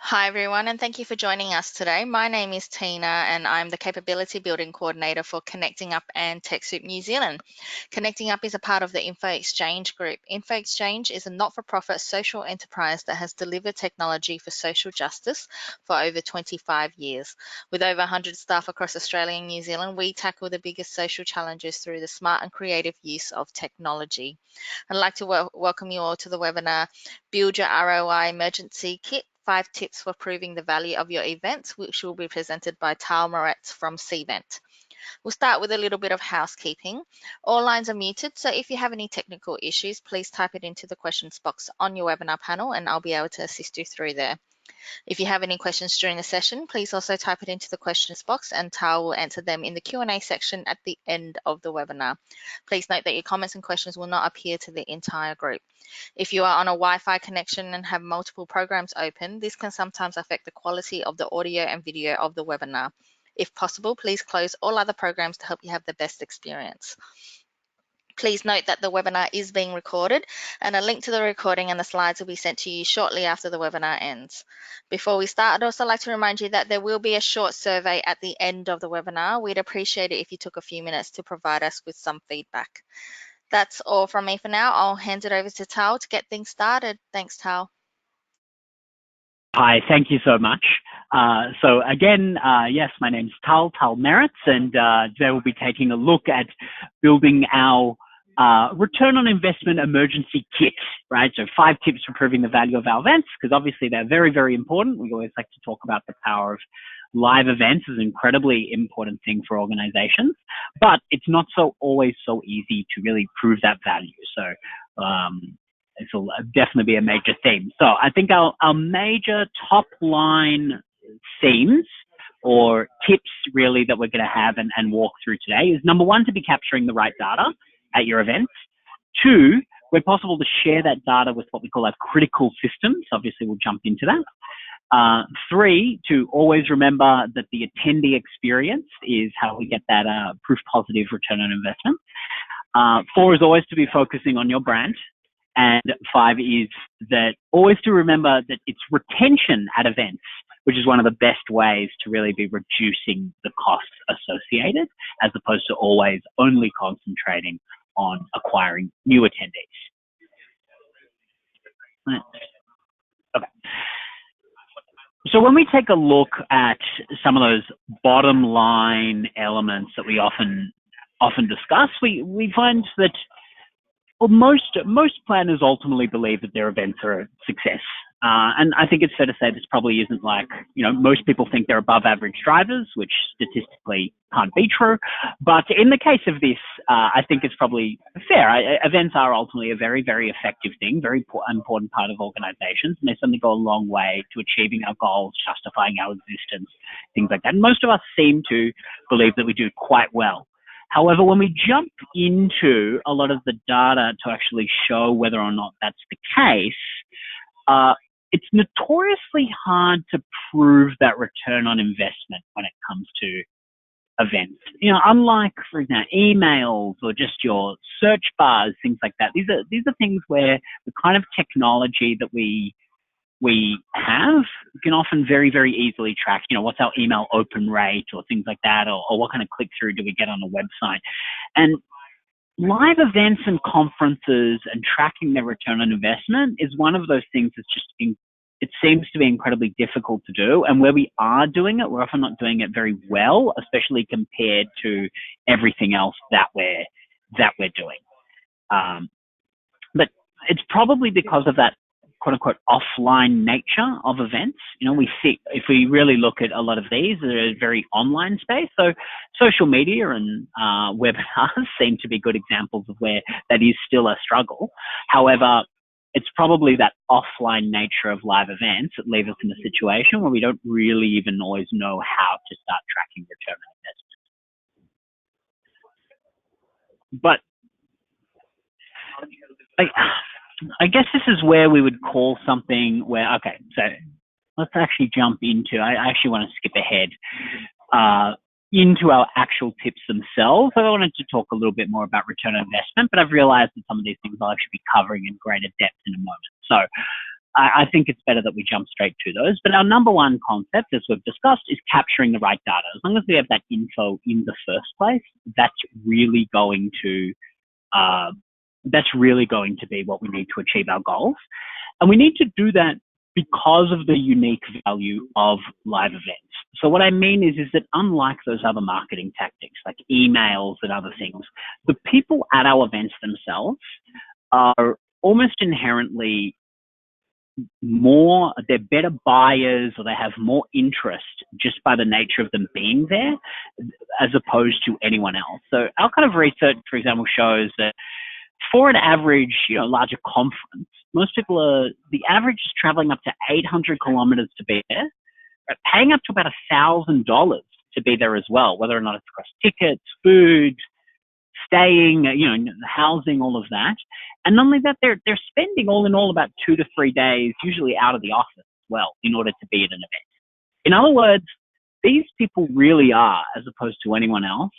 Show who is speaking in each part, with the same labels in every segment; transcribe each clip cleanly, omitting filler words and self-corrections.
Speaker 1: Hi everyone, and thank you for joining us today. My name is Tina, and I'm the Capability Building Coordinator for Connecting Up and TechSoup New Zealand. Connecting Up is a part of the Info Exchange Group. Info Exchange is a not-for-profit social enterprise that has delivered technology for social justice for over 25 years. With over 100 staff across Australia and New Zealand, we tackle the biggest social challenges through the smart and creative use of technology. I'd like to welcome you all to the webinar, Build Your ROI Emergency Kit, 5 tips for proving the value of your events, which will be presented by Tal Moretz from Cvent. We'll start with a little bit of housekeeping. All lines are muted, so if you have any technical issues, please type it into the questions box on your webinar panel and I'll be able to assist you through there. If you have any questions during the session, please also type it into the questions box and Tal will answer them in the Q&A section at the end of the webinar. Please note that your comments and questions will not appear to the entire group. If you are on a Wi-Fi connection and have multiple programs open, this can sometimes affect the quality of the audio and video of the webinar. If possible, please close all other programs to help you have the best experience. Please note that the webinar is being recorded and a link to the recording and the slides will be sent to you shortly after the webinar ends. Before we start, I'd also like to remind you that there will be a short survey at the end of the webinar. We'd appreciate it if you took a few minutes to provide us with some feedback. That's all from me for now. I'll hand it over to Tal to get things started. Thanks, Tal.
Speaker 2: Hi, thank you so much. So again, yes, my name's Tal Moretz, and today we'll be taking a look at building our return on investment emergency kit, right? So 5 tips for proving the value of our events, because obviously they're very, very important. We always like to talk about the power of live events as an incredibly important thing for organizations, but it's not always so easy to really prove that value. So this will definitely be a major theme. So I think our major top line themes or tips really that we're going to have and walk through today is, number 1, to be capturing the right data at your events. 2, where possible, to share that data with what we call our critical systems. Obviously, we'll jump into that. 3, to always remember that the attendee experience is how we get that proof positive return on investment. 4 is always to be focusing on your brand. And 5 is that always to remember that it's retention at events, which is one of the best ways to really be reducing the costs associated, as opposed to always only concentrating on acquiring new attendees. Okay. So when we take a look at some of those bottom line elements that we often discuss, we find that most planners ultimately believe that their events are a success. And I think it's fair to say this probably isn't like, most people think they're above average drivers, which statistically can't be true. But in the case of this, I think it's probably fair. Events are ultimately a very, very effective thing, very important part of organizations. And they certainly go a long way to achieving our goals, justifying our existence, things like that. And most of us seem to believe that we do quite well. However, when we jump into a lot of the data to actually show whether or not that's the case, it's notoriously hard to prove that return on investment when it comes to events. Unlike, for example, emails or just your search bars, things like that. These are things where the kind of technology that we have can often very, very easily track, what's our email open rate or things like that, or what kind of click-through do we get on a website. And live events and conferences and tracking their return on investment is one of those things that's just, it seems to be incredibly difficult to do. And where we are doing it, we're often not doing it very well, especially compared to everything else that we're doing. But it's probably because of that quote unquote offline nature of events. We see, if we really look at a lot of these, they're a very online space. So social media and webinars seem to be good examples of where that is still a struggle. However, it's probably that offline nature of live events that leave us in a situation where we don't really even always know how to start tracking return on investment. But I guess this is where we would call something where, okay, so let's actually jump into, I actually want to skip ahead into our actual tips themselves. I wanted to talk a little bit more about return on investment, but I've realized that some of these things I'll actually be covering in greater depth in a moment. So I think it's better that we jump straight to those. But our number one concept, as we've discussed, is capturing the right data. As long as we have that info in the first place, that's really going to be what we need to achieve our goals. And we need to do that because of the unique value of live events. So what I mean is that unlike those other marketing tactics like emails and other things, the people at our events themselves are almost inherently they're better buyers, or they have more interest just by the nature of them being there as opposed to anyone else. So our kind of research, for example, shows that for an average, larger conference, the average is traveling up to 800 kilometers to be there, paying up to about $1,000 to be there as well, whether or not it's across tickets, food, staying, housing, all of that. And not only that, they're spending all in all about 2 to 3 days, usually out of the office as well, in order to be at an event. In other words, these people really are, as opposed to anyone else,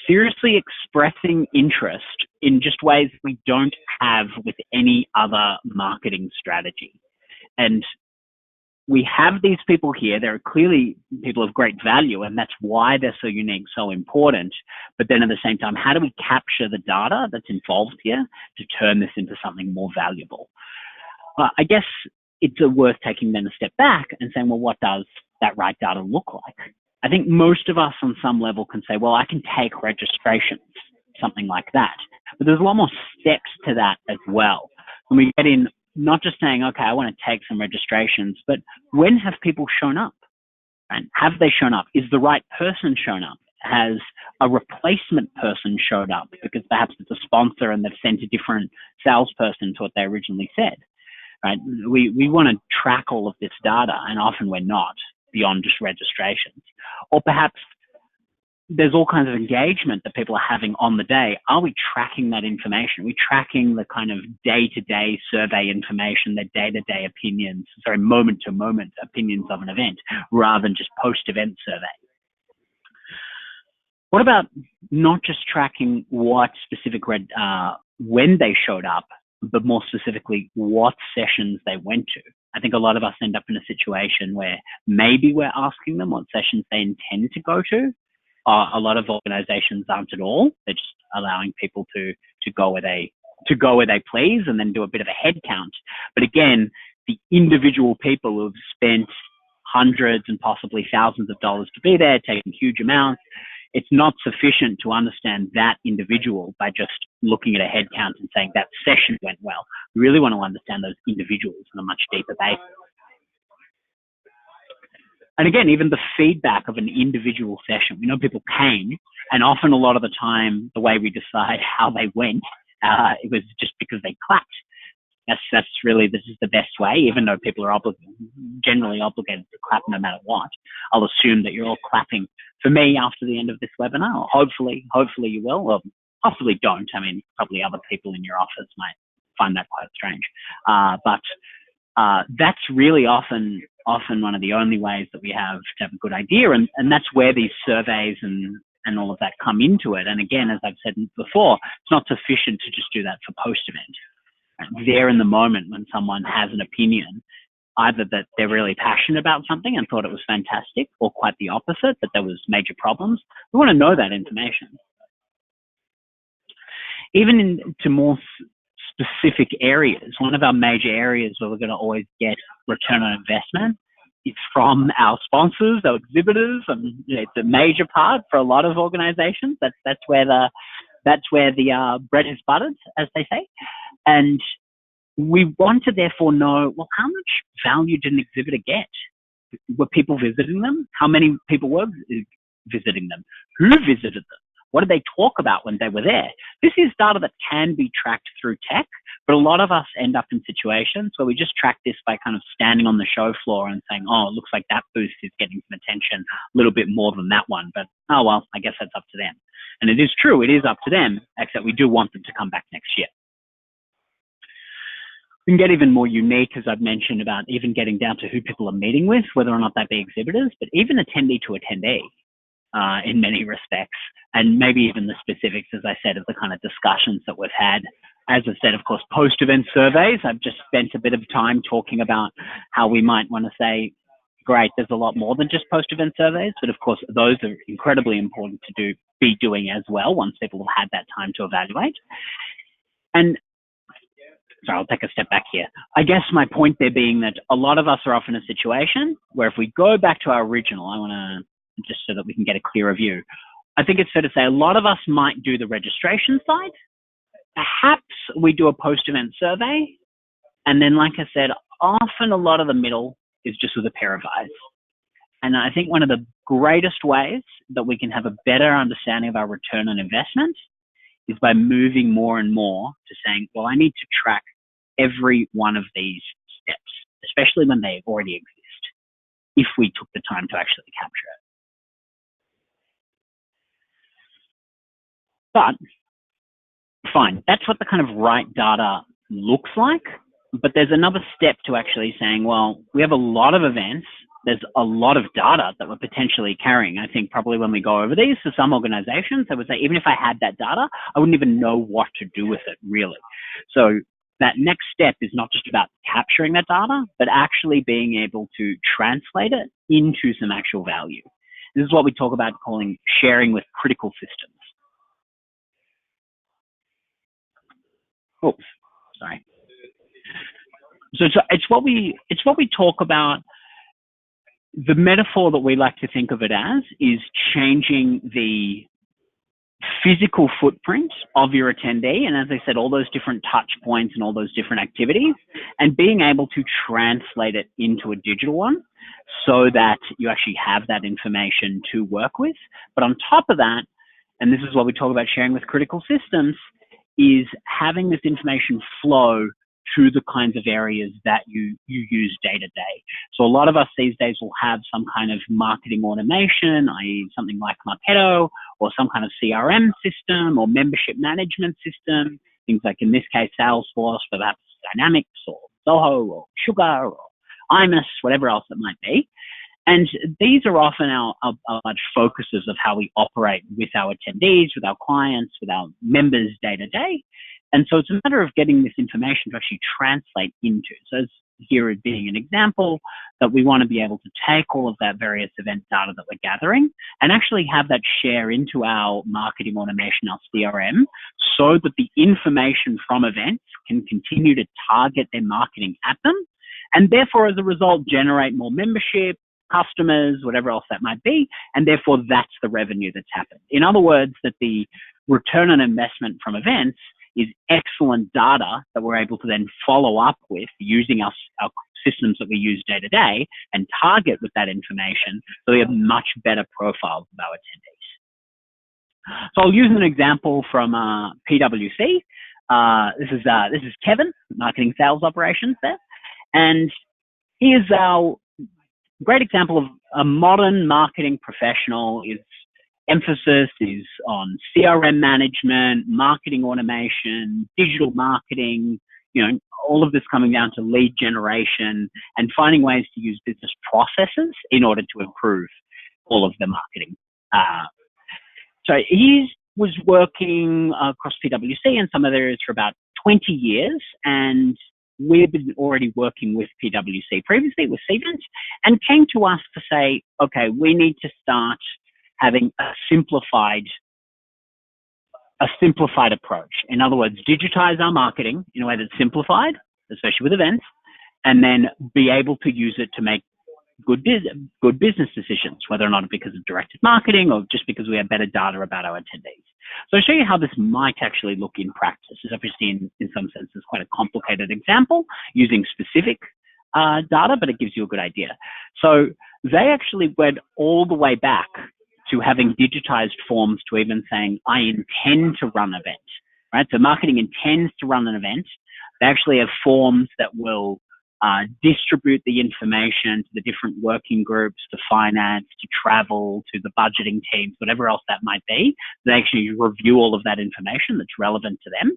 Speaker 2: seriously expressing interest in just ways we don't have with any other marketing strategy. And we have these people here. They're clearly people of great value, and that's why they're so unique, so important. But then at the same time, how do we capture the data that's involved here to turn this into something more valuable? I guess it's worth taking then a step back and saying, well, what does that right data look like? I think most of us on some level can say, well, I can take registrations, something like that. But there's a lot more steps to that as well. When we get in, not just saying, okay, I want to take some registrations, but when have people shown up? And have they shown up? Is the right person shown up? Has a replacement person showed up because perhaps it's a sponsor and they've sent a different salesperson to what they originally said? Right? We want to track all of this data, and often we're not, beyond just registrations. Or perhaps there's all kinds of engagement that people are having on the day. Are we tracking that information? Are we tracking the kind of day-to-day survey information, the day-to-day opinions, moment-to-moment opinions of an event, rather than just post-event survey? What about not just tracking what specific when they showed up, but more specifically what sessions they went to? I think a lot of us end up in a situation where maybe we're asking them what sessions they intend to go to. A lot of organizations aren't at all. They're just allowing people to go where they please and then do a bit of a head count. But again, the individual people who've spent hundreds and possibly thousands of dollars to be there, taking huge amounts, it's not sufficient to understand that individual by just looking at a head count and saying that session went well. We really want to understand those individuals on a much deeper basis. And again, even the feedback of an individual session. We know people came, and often a lot of the time, the way we decide how they went, it was just because they clapped. That's really, this is the best way, even though people are generally obligated to clap no matter what. I'll assume that you're all clapping for me after the end of this webinar. Hopefully you will, or possibly don't. I mean, probably other people in your office might find that quite strange. But that's really often one of the only ways that we have to have a good idea. And that's where these surveys and all of that come into it. And again, as I've said before, it's not sufficient to just do that for post-event. There in the moment when someone has an opinion, either that they're really passionate about something and thought it was fantastic, or quite the opposite, that there was major problems. We want to know that information. Even into more specific areas, one of our major areas where we're going to always get return on investment is from our sponsors, our exhibitors, and it's a major part for a lot of organizations. That's where the bread is buttered, as they say. And we want to therefore know, well, how much value did an exhibitor get? Were people visiting them? How many people were visiting them? Who visited them? What did they talk about when they were there? This is data that can be tracked through tech, but a lot of us end up in situations where we just track this by kind of standing on the show floor and saying, oh, it looks like that booth is getting some attention, a little bit more than that one, but oh, well, I guess that's up to them. And it is true, it is up to them, except we do want them to come back next year. We can get even more unique, as I've mentioned, about even getting down to who people are meeting with, whether or not that be exhibitors, but even attendee to attendee. in many respects, and maybe even the specifics, as I said, of the kind of discussions that we've had. As I said, of course, post-event surveys, I've just spent a bit of time talking about how we might want to say, great, there's a lot more than just post-event surveys, but of course, those are incredibly important to be doing as well once people have had that time to evaluate. And sorry, I'll take a step back here. I guess my point there being that a lot of us are often in a situation where if we go back to our original, I want to, just so that we can get a clearer view, I think it's fair to say a lot of us might do the registration side. Perhaps we do a post-event survey. And then, like I said, often a lot of the middle is just with a pair of eyes. And I think one of the greatest ways that we can have a better understanding of our return on investment is by moving more and more to saying, well, I need to track every one of these steps, especially when they already exist, if we took the time to actually capture it. But fine, that's what the kind of right data looks like. But there's another step to actually saying, well, we have a lot of events. There's a lot of data that we're potentially carrying. I think probably when we go over these, for some organizations, I would say, even if I had that data, I wouldn't even know what to do with it, really. So that next step is not just about capturing that data, but actually being able to translate it into some actual value. This is what we talk about calling sharing with critical systems. Oops, sorry. So it's what we talk about. The metaphor that we like to think of it as is changing the physical footprint of your attendee. And as I said, all those different touch points and all those different activities, and being able to translate it into a digital one so that you actually have that information to work with. But on top of that, and this is what we talk about sharing with critical systems, is having this information flow to the kinds of areas that you use day to day. So a lot of us these days will have some kind of marketing automation, i.e. something like Marketo, or some kind of CRM system or membership management system, things like in this case Salesforce, but perhaps Dynamics or Zoho or Sugar or Imus, whatever else it might be. And these are often our large focuses of how we operate with our attendees, with our clients, with our members day to day. And so it's a matter of getting this information to actually translate into. So as here being an example, that we want to be able to take all of that various event data that we're gathering and actually have that share into our marketing automation, our CRM, so that the information from events can continue to target their marketing at them. And therefore, as a result, generate more membership, customers, whatever else that might be. And therefore, that's the revenue that's happened. In other words, that the return on investment from events is excellent data that we're able to then follow up with using our systems that we use day to day and target with that information so we have much better profiles of our attendees. So I'll use an example from PwC. This is Kevin, marketing sales operations there. And here's our great example of a modern marketing professional. His emphasis is on CRM management, marketing automation, digital marketing, all of this coming down to lead generation and finding ways to use business processes in order to improve all of the marketing. So he was working across PwC and some other areas for about 20 years, and we've been already working with PwC previously with Cvent, and came to us to say, okay, we need to start having a simplified approach. In other words, digitize our marketing in a way that's simplified, especially with events, and then be able to use it to make good business decisions, whether or not because of directed marketing or just because we have better data about our attendees. So I'll show you how this might actually look in practice. It's obviously in some senses quite a complicated example using specific data, but it gives you a good idea. So they actually went all the way back to having digitized forms to even saying, I intend to run an event, right? So marketing intends to run an event. They actually have forms that will distribute the information to the different working groups, to finance, to travel, to the budgeting teams, whatever else that might be. They actually review all of that information that's relevant to them.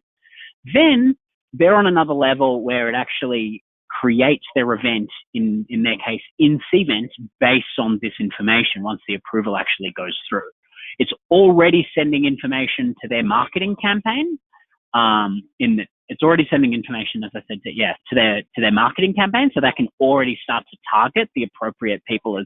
Speaker 2: Then they're on another level where it actually create their event, in their case, in Cvent, based on this information once the approval actually goes through. It's already sending information to their marketing campaign. It's already sending information, as I said, to their marketing campaign, so they can already start to target the appropriate people as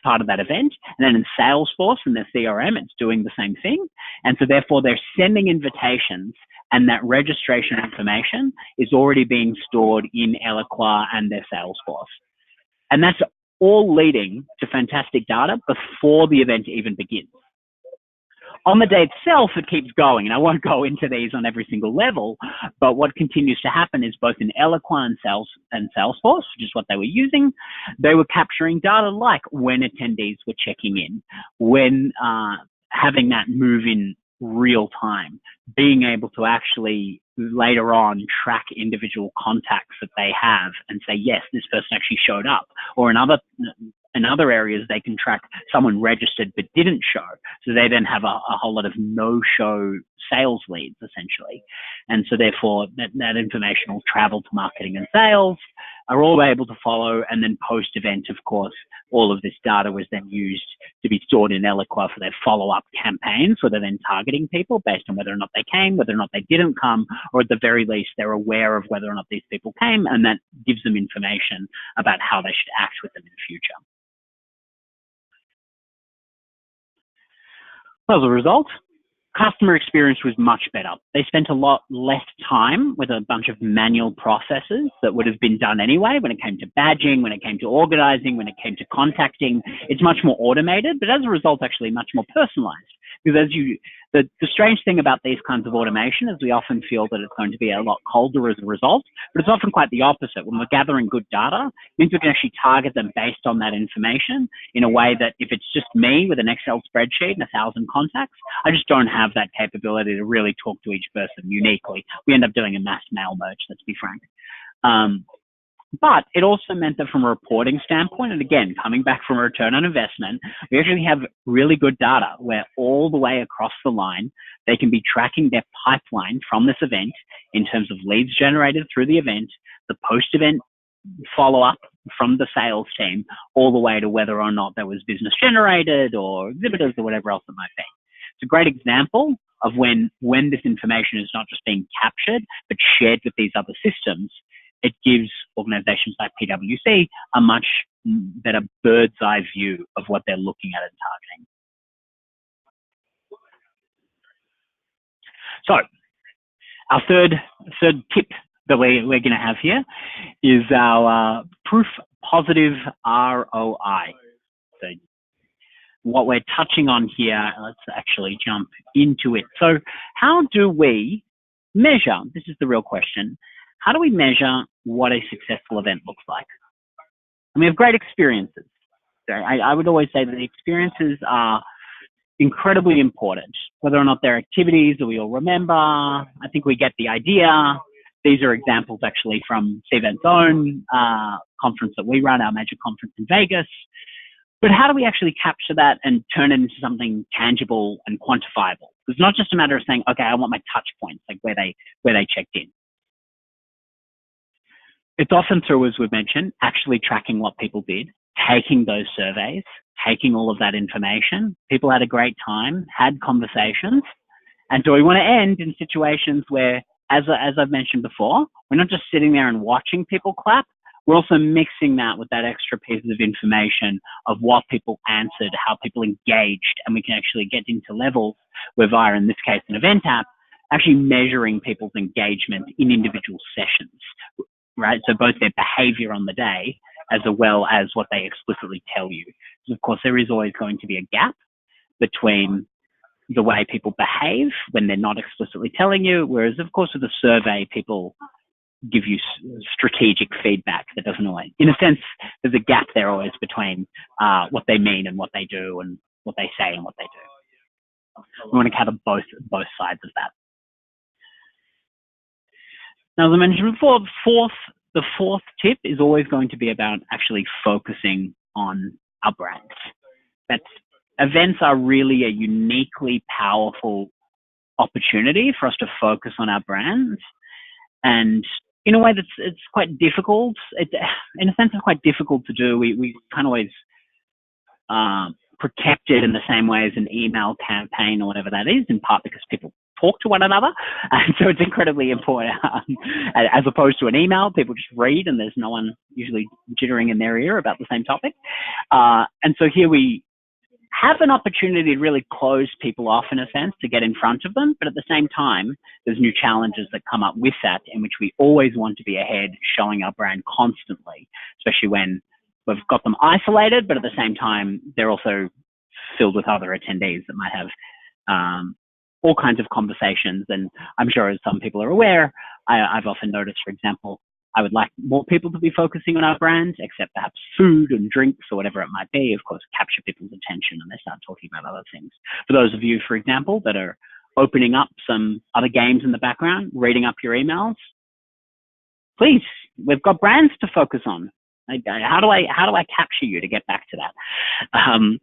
Speaker 2: part of that event. And then in Salesforce and their CRM, it's doing the same thing. And so therefore they're sending invitations, and that registration information is already being stored in Eloqua and their Salesforce. And that's all leading to fantastic data before the event even begins. On the day itself, it keeps going, and I won't go into these on every single level, but what continues to happen is both in Eloqua and Salesforce, which is what they were using, they were capturing data like when attendees were checking in, when having that move in real time, being able to actually later on track individual contacts that they have and say, yes, this person actually showed up. Or in other areas, they can track someone registered but didn't show. So they then have a whole lot of no-show sales leads, essentially. And so therefore, that information will travel to marketing and sales, are all able to follow. And then post-event, of course, all of this data was then used to be stored in Eloqua for their follow-up campaigns, where they're then targeting people based on whether or not they came, whether or not they didn't come, or at the very least, they're aware of whether or not these people came, and that gives them information about how they should act with them in the future. As a result, customer experience was much better. They spent a lot less time with a bunch of manual processes that would have been done anyway when it came to badging, when it came to organizing, when it came to contacting. It's much more automated, but as a result, actually much more personalized. Because the strange thing about these kinds of automation is we often feel that it's going to be a lot colder as a result, but it's often quite the opposite. When we're gathering good data, it means we can actually target them based on that information in a way that if it's just me with an Excel spreadsheet and 1,000 contacts, I just don't have that capability to really talk to each person uniquely. We end up doing a mass mail merge, let's be frank. But it also meant that from a reporting standpoint, and again, coming back from a return on investment, we actually have really good data where all the way across the line, they can be tracking their pipeline from this event in terms of leads generated through the event, the post-event follow-up from the sales team, all the way to whether or not there was business generated or exhibitors or whatever else it might be. It's a great example of when this information is not just being captured, but shared with these other systems. It gives organizations like PwC a much better bird's eye view of what they're looking at and targeting. So our third tip that we're going to have here is our proof positive ROI. So what we're touching on here, let's actually jump into it. So how do we measure? This is the real question. How do we measure what a successful event looks like? And we have great experiences. So I would always say that the experiences are incredibly important, whether or not they're activities that we all remember. I think we get the idea. These are examples actually from Cvent's own conference that we run, our major conference in Vegas. But how do we actually capture that and turn it into something tangible and quantifiable? It's not just a matter of saying, okay, I want my touch points, like where they checked in. It's often through, as we've mentioned, actually tracking what people did, taking those surveys, taking all of that information. People had a great time, had conversations. And so we want to end in situations where, as I've mentioned before, we're not just sitting there and watching people clap. We're also mixing that with that extra pieces of information of what people answered, how people engaged, and we can actually get into levels where via, in this case, an event app, actually measuring people's engagement in individual sessions. Right? So both their behavior on the day as well as what they explicitly tell you. So of course, there is always going to be a gap between the way people behave when they're not explicitly telling you, whereas of course with a survey, people give you strategic feedback that doesn't always, in a sense, there's a gap there always between what they mean and what they do and what they say and what they do. We want to cover both sides of that. Now, as I mentioned before, the fourth tip is always going to be about actually focusing on our brands. Events are really a uniquely powerful opportunity for us to focus on our brands. And in a way it's quite difficult. In a sense, it's quite difficult to do. We kind of always protect it in the same way as an email campaign or whatever that is, in part because people talk to one another, and so it's incredibly important. As opposed to an email, people just read, and there's no one usually jittering in their ear about the same topic. And so here we have an opportunity to really close people off, in a sense, to get in front of them. But at the same time, there's new challenges that come up with that, in which we always want to be ahead, showing our brand constantly, especially when we've got them isolated, but at the same time, they're also filled with other attendees that might have all kinds of conversations. And I'm sure, as some people are aware, I've often noticed, for example, I would like more people to be focusing on our brand, except perhaps food and drinks or whatever it might be, of course, capture people's attention and they start talking about other things. For those of you, for example, that are opening up some other games in the background, reading up your emails, please, we've got brands to focus on. How do I capture you, to get back to that?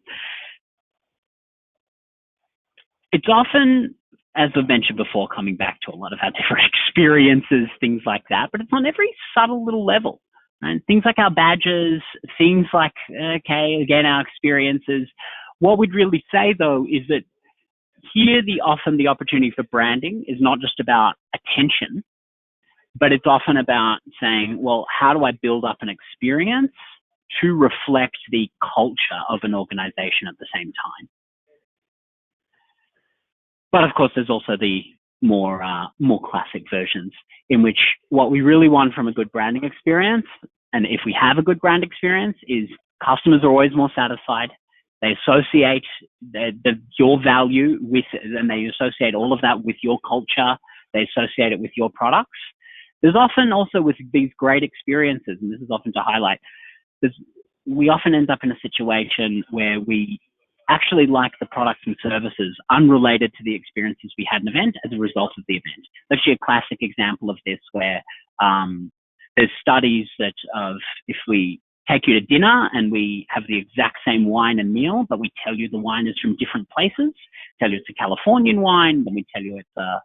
Speaker 2: It's often, as I've mentioned before, coming back to a lot of our different experiences, things like that, but it's on every subtle little level. And things like our badges, things like, okay, again, our experiences. What we'd really say, though, is that here often the opportunity for branding is not just about attention, but it's often about saying, well, how do I build up an experience to reflect the culture of an organization at the same time? But of course, there's also the more classic versions, in which what we really want from a good branding experience, and if we have a good brand experience, is customers are always more satisfied. They associate your value with, and they associate all of that with your culture. They associate it with your products. There's often also, with these great experiences, and this is often to highlight, we often end up in a situation where we actually like the products and services unrelated to the experiences we had in an event as a result of the event. Actually, a classic example of this, where there's studies that if we take you to dinner and we have the exact same wine and meal, but we tell you the wine is from different places, tell you it's a Californian wine, then we tell you it's a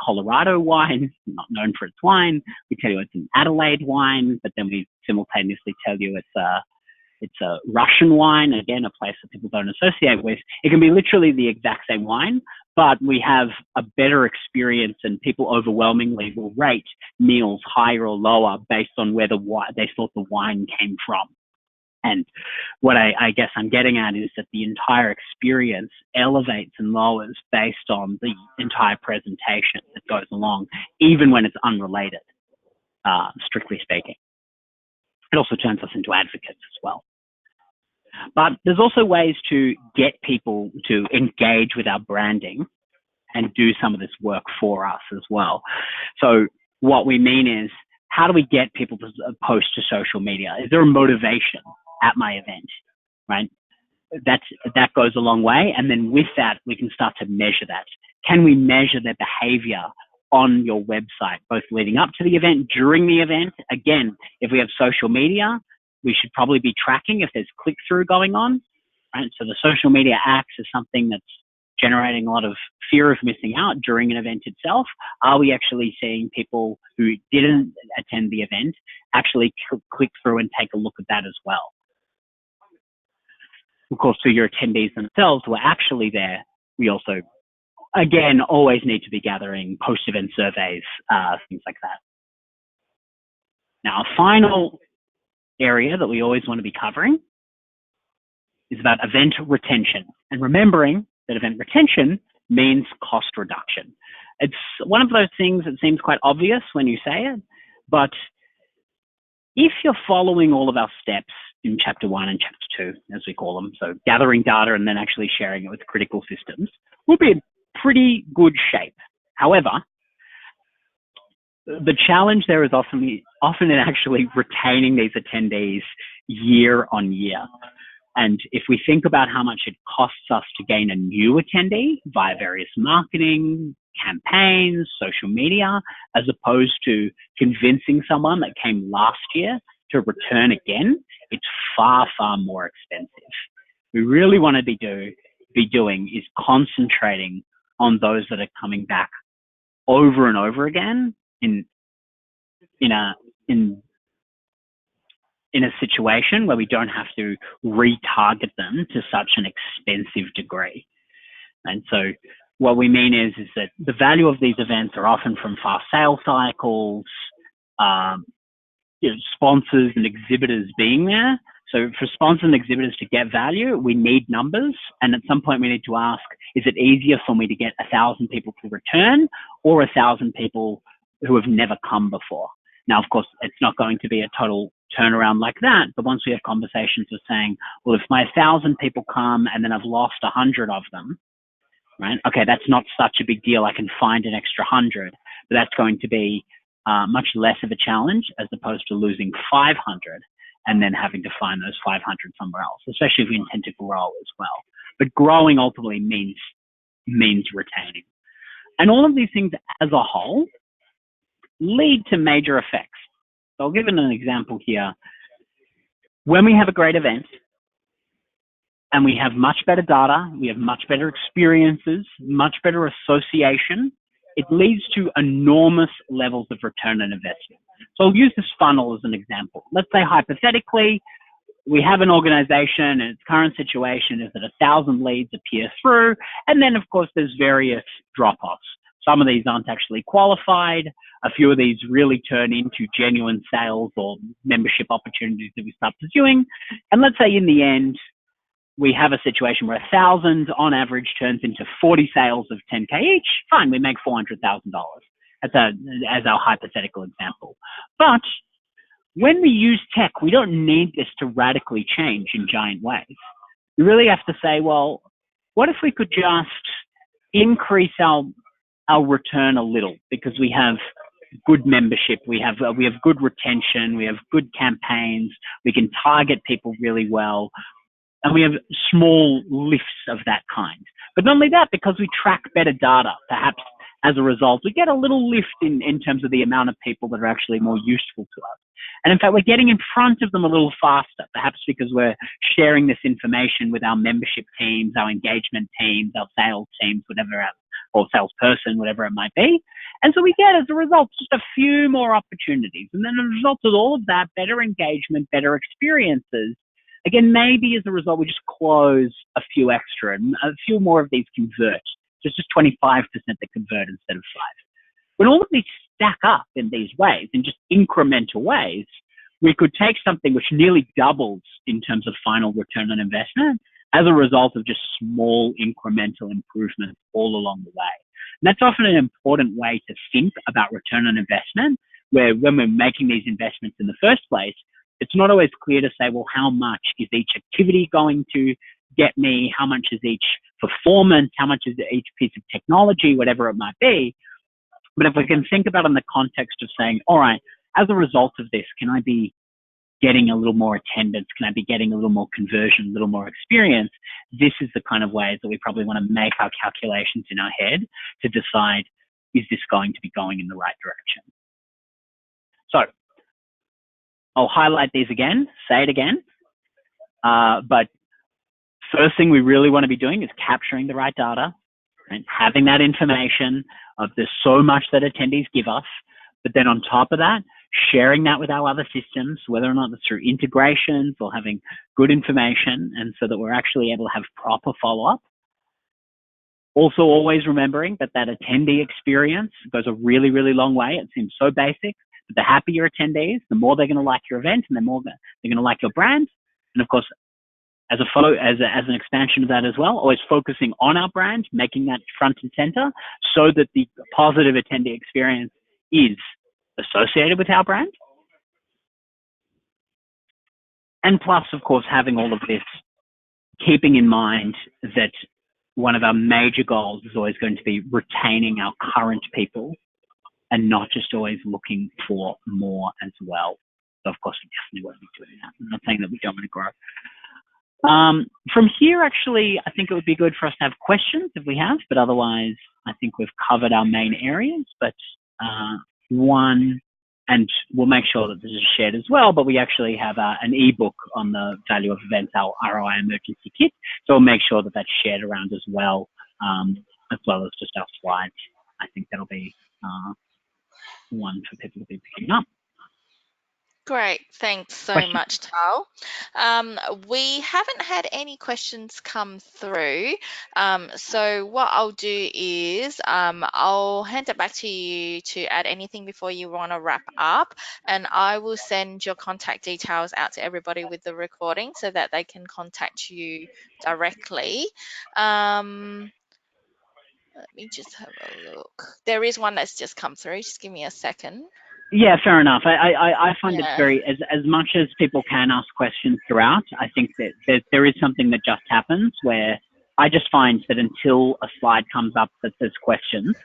Speaker 2: Colorado wine, not known for its wine. We tell you it's an Adelaide wine, but then we simultaneously tell you it's a Russian wine, again, a place that people don't associate with. It can be literally the exact same wine, but we have a better experience, and people overwhelmingly will rate meals higher or lower based on where they thought the wine came from. And what I guess I'm getting at is that the entire experience elevates and lowers based on the entire presentation that goes along, even when it's unrelated, strictly speaking. It also turns us into advocates as well. But there's also ways to get people to engage with our branding and do some of this work for us as well. So what we mean is, how do we get people to post to social media? Is there a motivation at my event, right? That goes a long way. And then with that, we can start to measure that. Can we measure their behavior on your website, both leading up to the event, during the event? Again, if we have social media, we should probably be tracking if there's click-through going on, right? So the social media acts as something that's generating a lot of fear of missing out during an event itself. Are we actually seeing people who didn't attend the event actually click through and take a look at that as well? Of course, to your attendees themselves who are actually there, we also, again, always need to be gathering post-event surveys, things like that. Now, a final area that we always want to be covering is about event retention, and remembering that event retention means cost reduction. It's one of those things that seems quite obvious when you say it, but if you're following all of our steps in chapter 1 and chapter 2, as we call them, so gathering data and then actually sharing it with critical systems, we'll be in pretty good shape. However, the challenge there is often in actually retaining these attendees year on year. And if we think about how much it costs us to gain a new attendee via various marketing, campaigns, social media, as opposed to convincing someone that came last year to return again, it's far, far more expensive. We really want to be doing is concentrating on those that are coming back over and over again in in a situation where we don't have to retarget them to such an expensive degree. And so what we mean is that the value of these events are often from fast sales cycles, sponsors and exhibitors being there. So for sponsors and exhibitors to get value, we need numbers. And at some point we need to ask, is it easier for me to get 1,000 people to return or 1,000 people who have never come before? Now, of course, it's not going to be a total turnaround like that. But once we have conversations of saying, well, if my 1,000 people come and then I've lost 100 of them, right? Okay, that's not such a big deal. I can find an extra 100, but that's going to be much less of a challenge as opposed to losing 500 and then having to find those 500 somewhere else, especially if we intend to grow as well. But growing ultimately means retaining. And all of these things as a whole lead to major effects. So I'll give it an example here. When we have a great event and we have much better data, we have much better experiences, much better association, it leads to enormous levels of return on investment. So I'll use this funnel as an example. Let's say hypothetically, we have an organization and its current situation is that 1,000 leads appear through, and then of course there's various drop-offs. Some of these aren't actually qualified. A few of these really turn into genuine sales or membership opportunities that we start pursuing. And let's say in the end, we have a situation where 1,000 on average turns into 40 sales of 10K each. Fine, we make $400,000. As our hypothetical example. But when we use tech, we don't need this to radically change in giant ways. We really have to say, well, what if we could just increase our return a little because we have good membership, we have good retention, we have good campaigns, we can target people really well, and we have small lifts of that kind. But not only that, because we track better data, perhaps as a result, we get a little lift in terms of the amount of people that are actually more useful to us. And in fact, we're getting in front of them a little faster, perhaps because we're sharing this information with our membership teams, our engagement teams, our sales teams, whatever else, or salesperson, whatever it might be. And so we get, as a result, just a few more opportunities. And then as a result of all of that, better engagement, better experiences. Again, maybe as a result, we just close a few extra and a few more of these convert. So it's just 25% that convert instead of 5. When all of these stack up in these ways, in just incremental ways, we could take something which nearly doubles in terms of final return on investment as a result of just small incremental improvements all along the way. And that's often an important way to think about return on investment, where when we're making these investments in the first place, it's not always clear to say, well, how much is each activity going to get me? How much is each performance? How much is each piece of technology, whatever it might be? But if we can think about it in the context of saying, all right, as a result of this, can I be getting a little more attendance? Can I be getting a little more conversion, a little more experience? This is the kind of ways that we probably want to make our calculations in our head to decide, is this going to be going in the right direction? So I'll highlight these again, say it again. But first thing we really want to be doing is capturing the right data and having that information of there's so much that attendees give us. But then on top of that, sharing that with our other systems, whether or not it's through integrations or having good information, and so that we're actually able to have proper follow-up. Also always remembering that attendee experience goes a really, really long way. It seems so basic, but the happier attendees, the more they're going to like your event and the more they're going to like your brand. And of course, as an expansion of that as well, always focusing on our brand, making that front and center so that the positive attendee experience is associated with our brand. And plus, of course, having all of this, keeping in mind that one of our major goals is always going to be retaining our current people and not just always looking for more as well. So of course, we definitely won't be doing that. I'm not saying that we don't want to grow. From here, actually, I think it would be good for us to have questions if we have, but otherwise, I think we've covered our main areas. But and we'll make sure that this is shared as well, but we actually have an ebook on the value of events, our ROI emergency kit. So we'll make sure that that's shared around as well as just our slides. I think that'll be one for people to be picking up.
Speaker 1: Great. Thanks so
Speaker 2: Question?
Speaker 1: much, Tal. We haven't had any questions come through. So what I'll do is I'll hand it back to you to add anything before you want to wrap up, and I will send your contact details out to everybody with the recording so that they can contact you directly. Um, Let me just have a look. There is one that's just come through. Just give me a second.
Speaker 2: Yeah, fair enough. I find it's
Speaker 1: Yeah.
Speaker 2: very, as much as people can ask questions throughout, I think that there is something that just happens where I just find that until a slide comes up that says questions,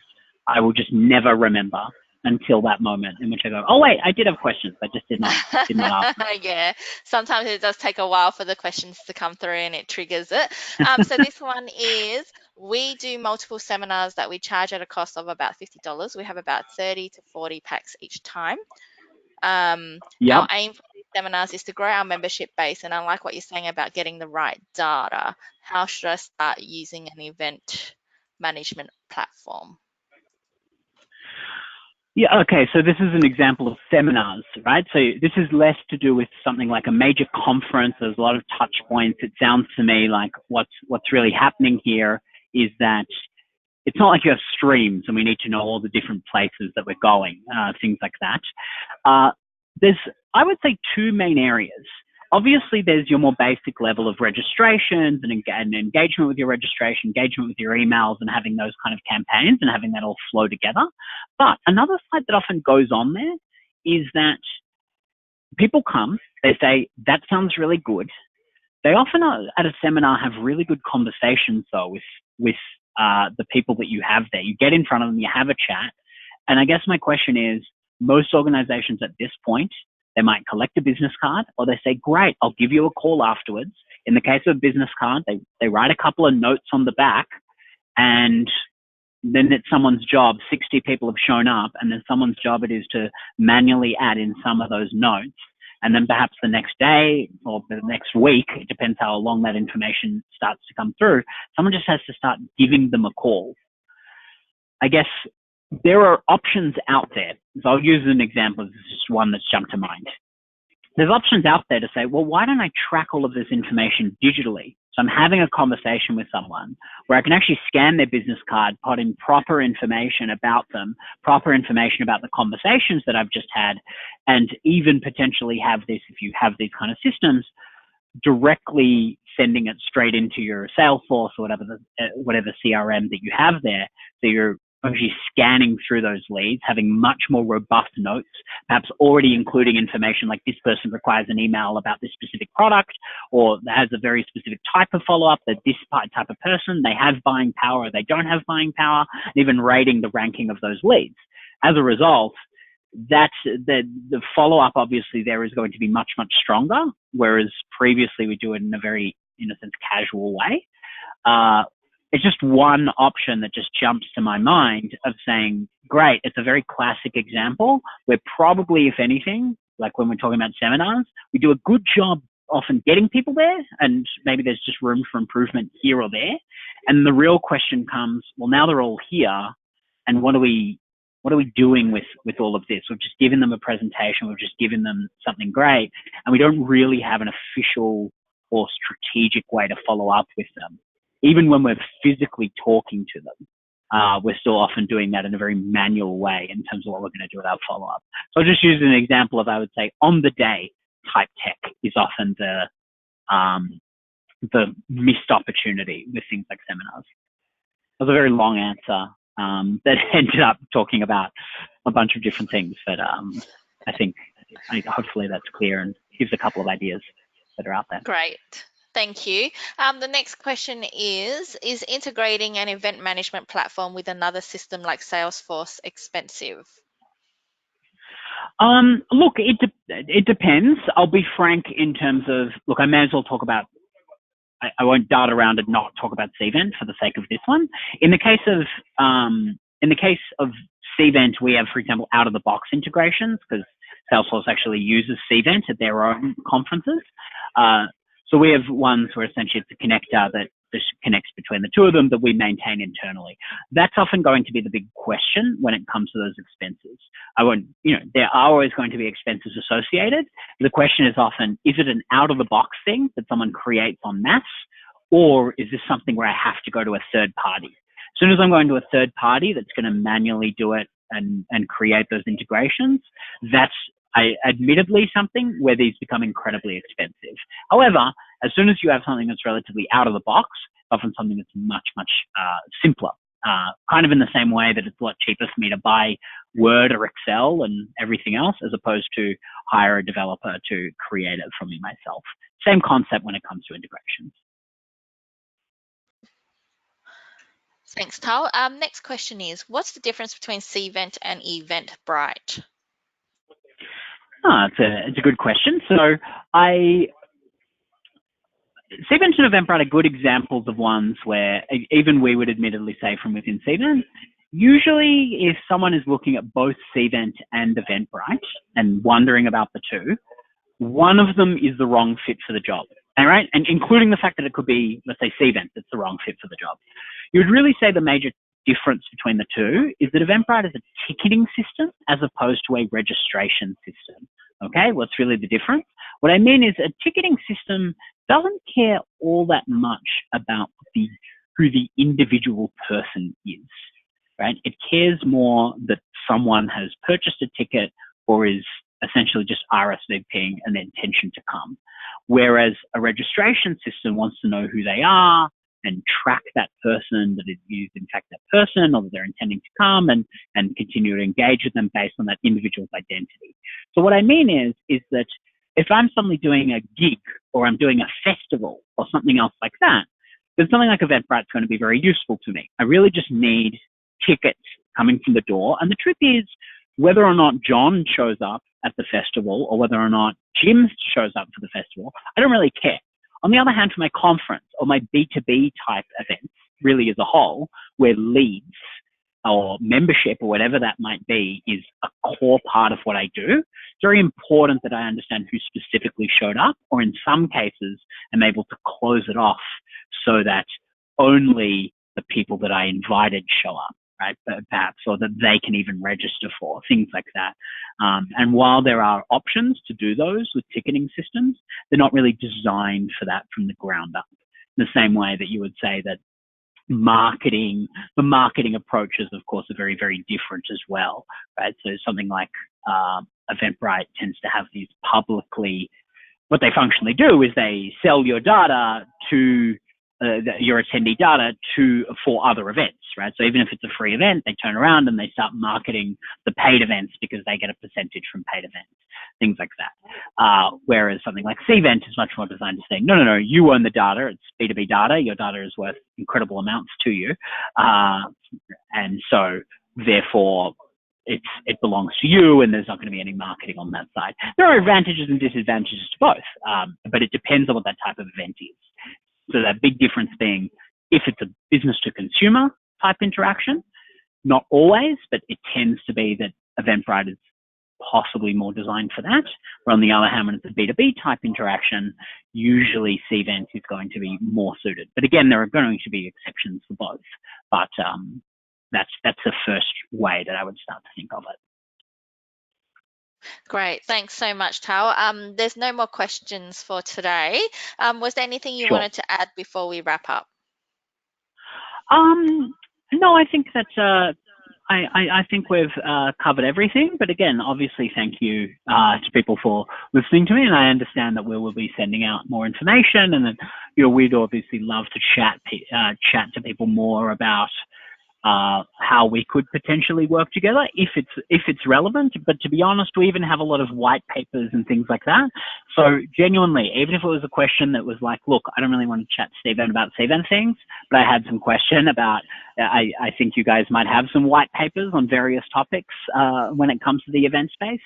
Speaker 2: I will just never remember until that moment in which I go, oh wait, I did have questions. I just did not ask them.
Speaker 1: Yeah, sometimes it does take a while for the questions to come through and it triggers it. So this one is, we do multiple seminars that we charge at a cost of about $50. We have about 30 to 40 packs each time. Our
Speaker 2: Yep.
Speaker 1: aim for these seminars is to grow our membership base, and I like what you're saying about getting the right data. How should I start using an event management platform?
Speaker 2: Yeah, okay, so this is an example of seminars, right? So this is less to do with something like a major conference. There's a lot of touch points. It sounds to me like what's really happening here is that it's not like you have streams and we need to know all the different places that we're going, things like that. There's, I would say, two main areas. Obviously, there's your more basic level of registrations and engagement with your registration, engagement with your emails, and having those kind of campaigns and having that all flow together. But another side that often goes on there is that people come, they say, that sounds really good. They often at a seminar have really good conversations though with the people that you have there. You get in front of them, you have a chat. And I guess my question is, most organizations at this point, they might collect a business card or they say, great, I'll give you a call afterwards. In the case of a business card, they write a couple of notes on the back, and then it's someone's job. 60 people have shown up, and then someone's job it is to manually add in some of those notes. And then perhaps the next day or the next week, it depends how long that information starts to come through, someone just has to start giving them a call. I guess there are options out there. So I'll use an example. This is just one that's jumped to mind. There's options out there to say, well, why don't I track all of this information digitally? So I'm having a conversation with someone where I can actually scan their business card, put in proper information about them, proper information about the conversations that I've just had, and even potentially have this, if you have these kind of systems, directly sending it straight into your Salesforce or whatever CRM that you have there. So you're actually scanning through those leads, having much more robust notes, perhaps already including information like this person requires an email about this specific product, or has a very specific type of follow-up, that this type of person, they have buying power, or they don't have buying power, and even rating the ranking of those leads. As a result, that's the follow-up obviously there is going to be much, much stronger, whereas previously we do it in a very, in a sense, casual way. It's just one option that just jumps to my mind of saying, great, it's a very classic example where probably, if anything, like when we're talking about seminars, we do a good job often getting people there, and maybe there's just room for improvement here or there. And the real question comes, well, now they're all here, and what are we doing with all of this? We've just given them a presentation, we've just given them something great, and we don't really have an official or strategic way to follow up with them. Even when we're physically talking to them, we're still often doing that in a very manual way in terms of what we're going to do with our follow-up. So I'll just use an example of, I would say, on the day type tech is often the missed opportunity with things like seminars. That was a very long answer that ended up talking about a bunch of different things, but I think hopefully that's clear and gives a couple of ideas that are out there.
Speaker 1: Great. Thank you. The next question is integrating an event management platform with another system like Salesforce expensive?
Speaker 2: Look, it depends. I'll be frank in terms of, look, I may as well talk about, I won't dart around and not talk about Cvent for the sake of this one. In the case of Cvent, we have, for example, out-of-the-box integrations because Salesforce actually uses Cvent at their own conferences. So we have ones where essentially it's a connector that connects between the two of them that we maintain internally. That's often going to be the big question when it comes to those expenses. There are always going to be expenses associated. The question is often, is it an out-of-the-box thing that someone creates en masse, or is this something where I have to go to a third party? As soon as I'm going to a third party that's going to manually do it and create those integrations, that's admittedly something where these become incredibly expensive. However, as soon as you have something that's relatively out of the box, often something that's much, much simpler. Kind of in the same way that it's a lot cheaper for me to buy Word or Excel and everything else, as opposed to hire a developer to create it for me myself. Same concept when it comes to integrations.
Speaker 1: Thanks, Tal. Next question is, what's the difference between Cvent and Eventbrite?
Speaker 2: It's a good question. So Cvent and Eventbrite are good examples of ones where even we would admittedly say from within Cvent, usually if someone is looking at both Cvent and Eventbrite and wondering about the two, one of them is the wrong fit for the job. All right, and including the fact that it could be, let's say, Cvent that's the wrong fit for the job. You would really say the major difference between the two is that Eventbrite is a ticketing system as opposed to a registration system. Okay, what's really the difference? What I mean is a ticketing system doesn't care all that much about who the individual person is, right? It cares more that someone has purchased a ticket or is essentially just RSVPing an intention to come. Whereas a registration system wants to know who they are and track that person, that it is in fact that person, or that they're intending to come, and continue to engage with them based on that individual's identity. So what I mean is that if I'm suddenly doing a gig or I'm doing a festival or something else like that, then something like Eventbrite is going to be very useful to me. I really just need tickets coming from the door. And the truth is, whether or not John shows up at the festival or whether or not Jim shows up for the festival, I don't really care. On the other hand, for my conference or my B2B type events, really as a whole, where leads or membership or whatever that might be is a core part of what I do, it's very important that I understand who specifically showed up, or in some cases, I'm able to close it off so that only the people that I invited show up, right? Perhaps, or that they can even register for, things like that. And while there are options to do those with ticketing systems, they're not really designed for that from the ground up. In the same way that you would say that the marketing approaches, of course, are very, very different as well, right? So something like Eventbrite tends to have these publicly, what they functionally do is they sell your data to your attendee data for other events, right? So even if it's a free event, they turn around and they start marketing the paid events because they get a percentage from paid events, things like that. Whereas something like Cvent is much more designed to say, no, you own the data. It's B2B data. Your data is worth incredible amounts to you. And so therefore it belongs to you, and there's not going to be any marketing on that side. There are advantages and disadvantages to both, but it depends on what that type of event is. So that big difference being, if it's a business to consumer type interaction, not always, but it tends to be that Eventbrite is possibly more designed for that. But on the other hand, when it's a B2B type interaction, usually Cvent is going to be more suited. But again, there are going to be exceptions for both. But that's the first way that I would start to think of it.
Speaker 1: Great. Thanks so much, Tal. There's no more questions for today. Was there anything you
Speaker 2: Sure.
Speaker 1: wanted to add before we wrap up?
Speaker 2: No, I think that's I think we've covered everything. But again, obviously, thank you to people for listening to me. And I understand that we will be sending out more information, and that we'd obviously love to chat to people more about how we could potentially work together if it's relevant. But to be honest, we even have a lot of white papers and things like that. So genuinely, even if it was a question that was like, look, I don't really want to chat to Steven about Steven things, but I had some question about, I think you guys might have some white papers on various topics when it comes to the event space.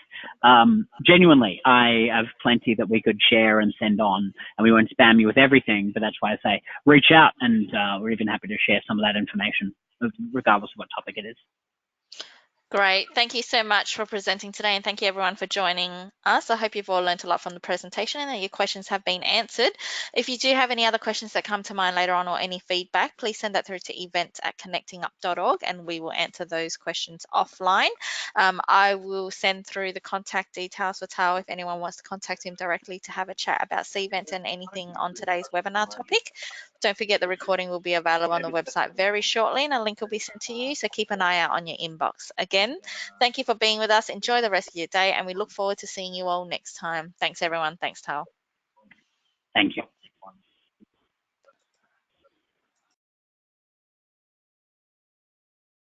Speaker 2: Genuinely, I have plenty that we could share and send on, and we won't spam you with everything, but that's why I say reach out, and we're even happy to share some of that information, regardless of what topic it is.
Speaker 1: Great. Thank you so much for presenting today, and thank you everyone for joining us. I hope you've all learned a lot from the presentation and that your questions have been answered. If you do have any other questions that come to mind later on or any feedback, please send that through to events@connectingup.org and we will answer those questions offline. I will send through the contact details for Tao if anyone wants to contact him directly to have a chat about Cvent and anything on today's webinar topic. Don't forget the recording will be available on the website very shortly and a link will be sent to you, so keep an eye out on your inbox. Again, thank you for being with us. Enjoy the rest of your day and we look forward to seeing you all next time. Thanks everyone. Thanks, Tal.
Speaker 2: Thank you.